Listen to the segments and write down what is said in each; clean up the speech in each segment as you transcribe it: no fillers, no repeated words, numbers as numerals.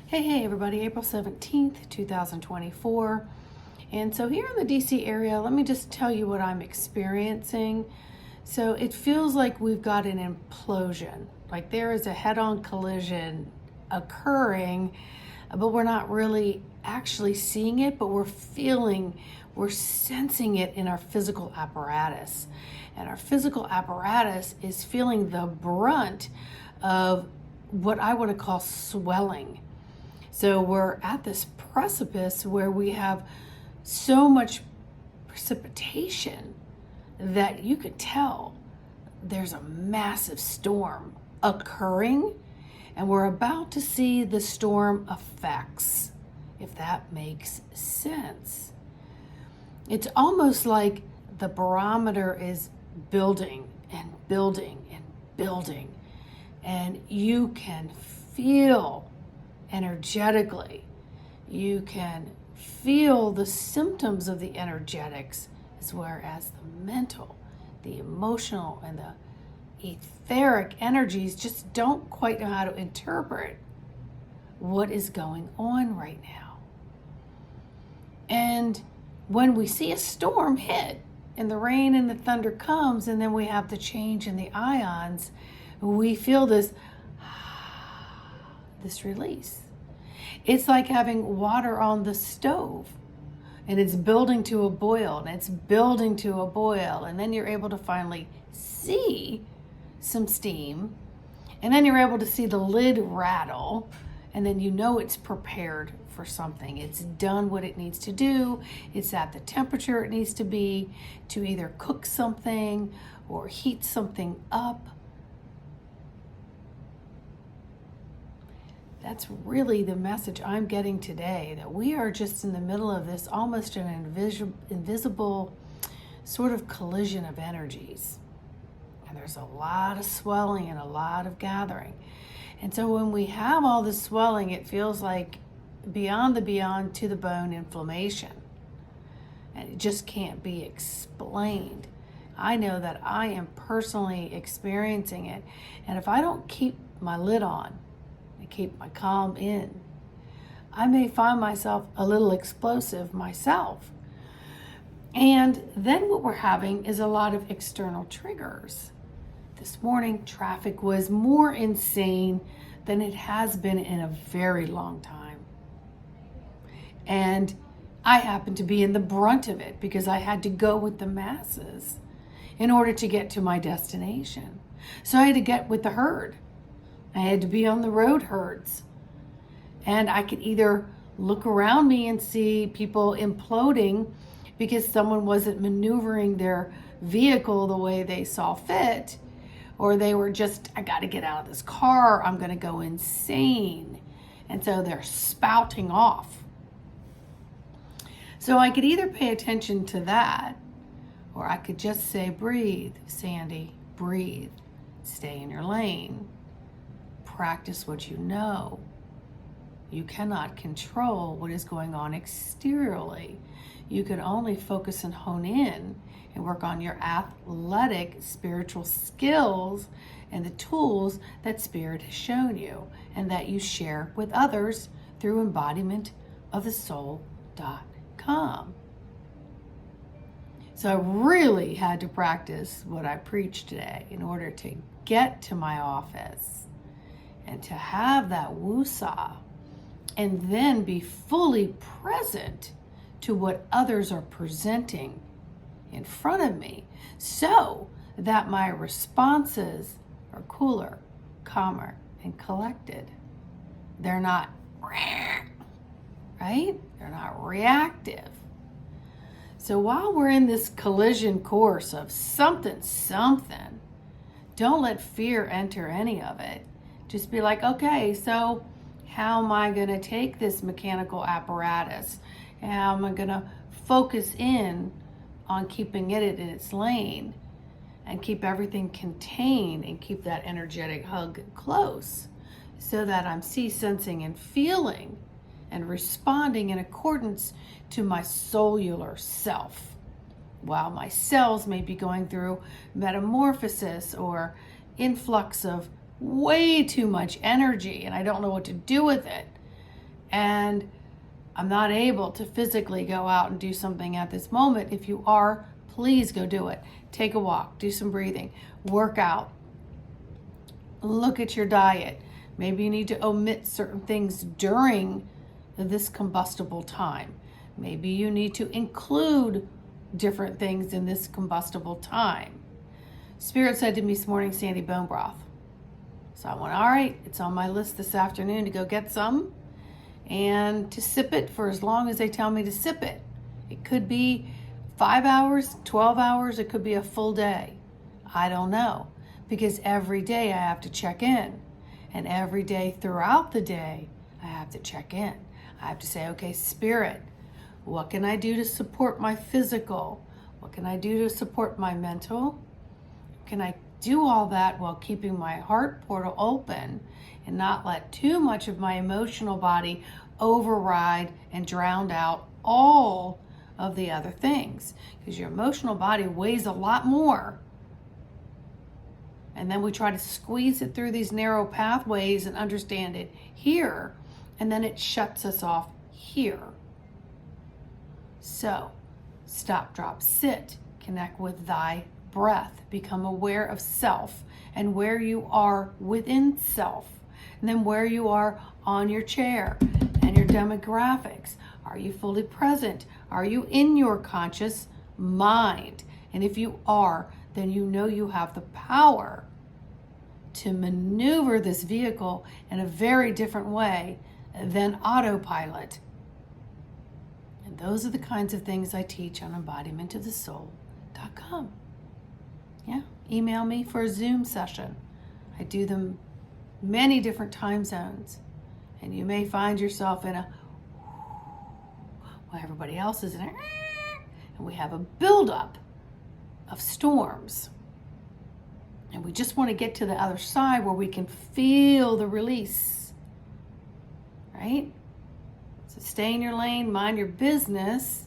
Hey, everybody, April 17th, 2024. And so here in the DC area, let me just tell you what I'm experiencing. So it feels like we've got an implosion, like there is a head-on collision occurring, but we're not really actually seeing it, but we're sensing it in our physical apparatus. And our physical apparatus is feeling the brunt of what I want to call swelling. So we're at this precipice where we have so much precipitation that you could tell there's a massive storm occurring, and we're about to see the storm effects, if that makes sense. It's almost like the barometer is building and building and building, and you can feel energetically. You can feel the symptoms of the energetics as well as the mental, the emotional, and the etheric energies just don't quite know how to interpret what is going on right now. And when we see a storm hit and the rain and the thunder comes, and then we have the change in the ions, we feel this release. It's like having water on the stove, and it's building to a boil, and it's building to a boil, and then you're able to finally see some steam, and then you're able to see the lid rattle, and then you know it's prepared for something. It's done what it needs to do. It's at the temperature it needs to be to either cook something or heat something up. That's really the message I'm getting today, that we are just in the middle of this almost an invisible sort of collision of energies. And there's a lot of swelling and a lot of gathering. And so when we have all this swelling, it feels like beyond the beyond to the bone inflammation. And it just can't be explained. I know that I am personally experiencing it. And if I don't keep my lid on, keep my calm in, I may find myself a little explosive myself. And then what we're having is a lot of external triggers. This morning, traffic was more insane than it has been in a very long time. And I happened to be in the brunt of it because I had to go with the masses in order to get to my destination. So I had to get with the herd. I had to be on the road herds. And I could either look around me and see people imploding because someone wasn't maneuvering their vehicle the way they saw fit, or they were just, I got to get out of this car, I'm going to go insane. And so they're spouting off. So I could either pay attention to that, or I could just say, breathe, Sandy, breathe. Stay in your lane. Practice what you know. You cannot control what is going on exteriorly. You can only focus and hone in and work on your athletic spiritual skills and the tools that Spirit has shown you and that you share with others through embodimentofthesoul.com. So I really had to practice what I preached today in order to get to my office and to have that woosah, and then be fully present to what others are presenting in front of me, so that my responses are cooler, calmer, and collected. They're not, right? They're not reactive. So while we're in this collision course of something, don't let fear enter any of it. Just be like, okay, so how am I going to take this mechanical apparatus? How am I going to focus in on keeping it in its lane and keep everything contained and keep that energetic hug close so that I'm sensing and feeling and responding in accordance to my cellular self, while my cells may be going through metamorphosis or influx of way too much energy and I don't know what to do with it. and I'm not able to physically go out and do something at this moment. If you are, please go do it. Take a walk, do some breathing, work out, look at your diet. Maybe you need to omit certain things during this combustible time. Maybe you need to include different things in this combustible time. Spirit said to me this morning, Sandy, bone broth. So I went, all right, it's on my list this afternoon to go get some and to sip it for as long as they tell me to sip it. It could be 5 hours, 12 hours, it could be a full day. I don't know, because every day I have to check in. And every day throughout the day, I have to check in. I have to say, okay, Spirit, what can I do to support my physical? What can I do to support my mental? Can I do all that while keeping my heart portal open and not let too much of my emotional body override and drown out all of the other things? Because your emotional body weighs a lot more. And then we try to squeeze it through these narrow pathways and understand it here, and then it shuts us off here. So, stop, drop, sit, connect with thy breath, become aware of self and where you are within self, and then where you are on your chair and your demographics. Are you fully present? Are you in your conscious mind? And if you are, then you know you have the power to maneuver this vehicle in a very different way than autopilot. And those are the kinds of things I teach on embodimentofthesoul.com. Yeah, email me for a Zoom session. I do them many different time zones. And you may find yourself in a, well, everybody else is in a, and we have a buildup of storms. And we just want to get to the other side where we can feel the release, right? So stay in your lane, mind your business,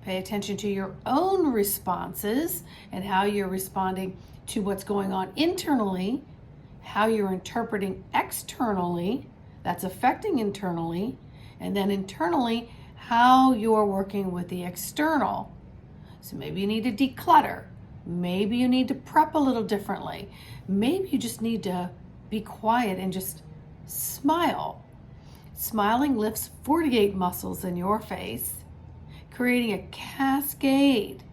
pay attention to your own responses and how you're responding to what's going on internally, how you're interpreting externally, that's affecting internally, and then internally, how you're working with the external. So maybe you need to declutter. Maybe you need to prep a little differently. Maybe you just need to be quiet and just smile. Smiling lifts 48 muscles in your face, creating a cascade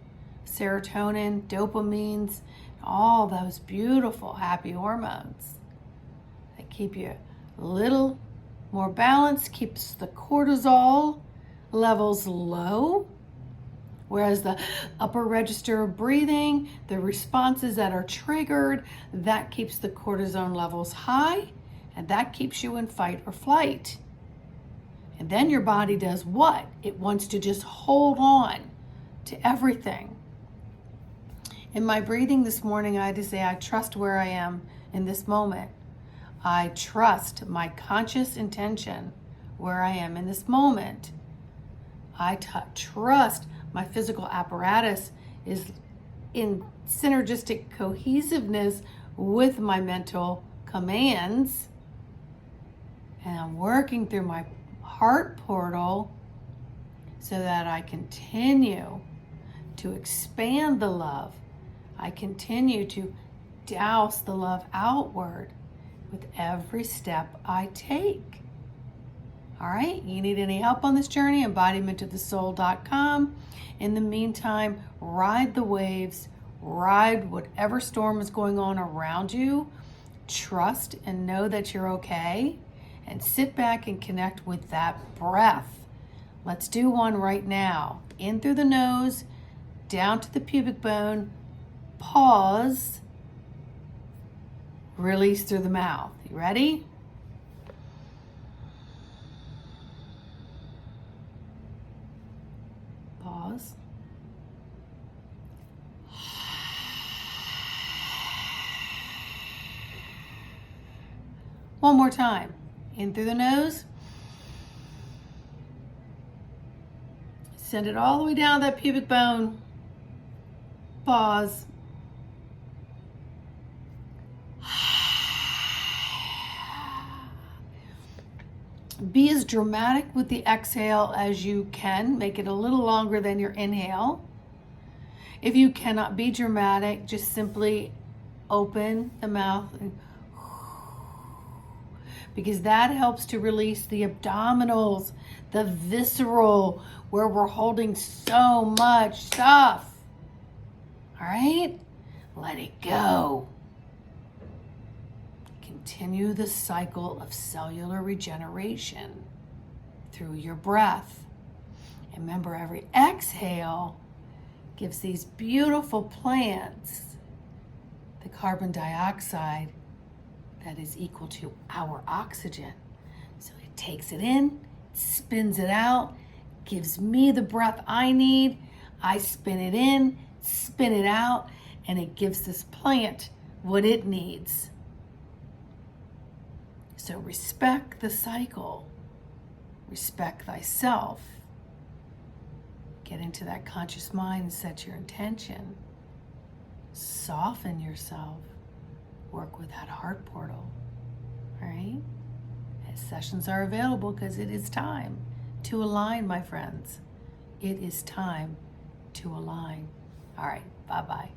of serotonin, dopamines, all those beautiful happy hormones that keep you a little more balanced, keeps the cortisol levels low. Whereas the upper register of breathing, the responses that are triggered, that keeps the cortisone levels high, and that keeps you in fight or flight. And then your body does what? It wants to just hold on to everything. In my breathing this morning, I had to say, I trust where I am in this moment. I trust my conscious intention where I am in this moment. I trust my physical apparatus is in synergistic cohesiveness with my mental commands. And I'm working through my heart portal so that I continue to expand the love. I continue to douse the love outward with every step I take. All right, you need any help on this journey? Embodimentofthesoul.com. In the meantime, ride the waves, ride whatever storm is going on around you. Trust and know that you're okay. And sit back and connect with that breath. Let's do one right now. In through the nose, down to the pubic bone, pause, release through the mouth. You ready? Pause. One more time. In through the nose. Send it all the way down that pubic bone. Pause. Be as dramatic with the exhale as you can. Make it a little longer than your inhale. If you cannot be dramatic, just simply open the mouth, because that helps to release the abdominals, the visceral, where we're holding so much stuff. All right? Let it go. Continue the cycle of cellular regeneration through your breath. And remember, every exhale gives these beautiful plants the carbon dioxide that is equal to our oxygen. So it takes it in, spins it out, gives me the breath I need. I spin it in, spin it out, and it gives this plant what it needs. So respect the cycle. Respect thyself. Get into that conscious mind and set your intention. Soften yourself. Work with that heart portal. All right? As sessions are available, because it is time to align, my friends. It is time to align. All right. Bye-bye.